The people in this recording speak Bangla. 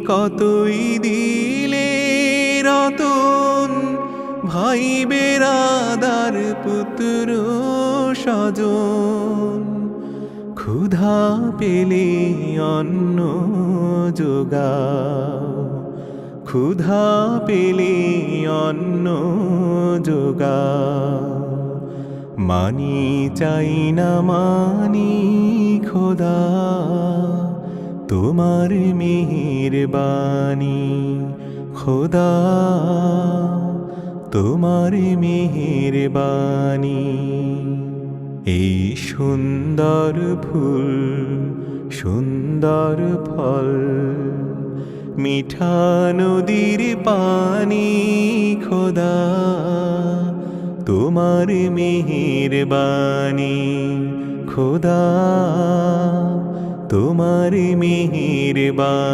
কতই দিলে রতন, ভাই বেরাদার পুত্র স্বজন। ক্ষুধা পেলে অন্ন যোগাও, ক্ষুধা পেলে অন্ন যোগাও। মানি চাই না মানি খোদা, তোমার মেহেরবানি খোদা, তোমার মেহেরবানি। এই সুন্দর ফুল সুন্দর ফল, মিঠা নদীর পানি খোদা, তোমার মেহেরবানি খোদা, তোমার মেহেরবানি।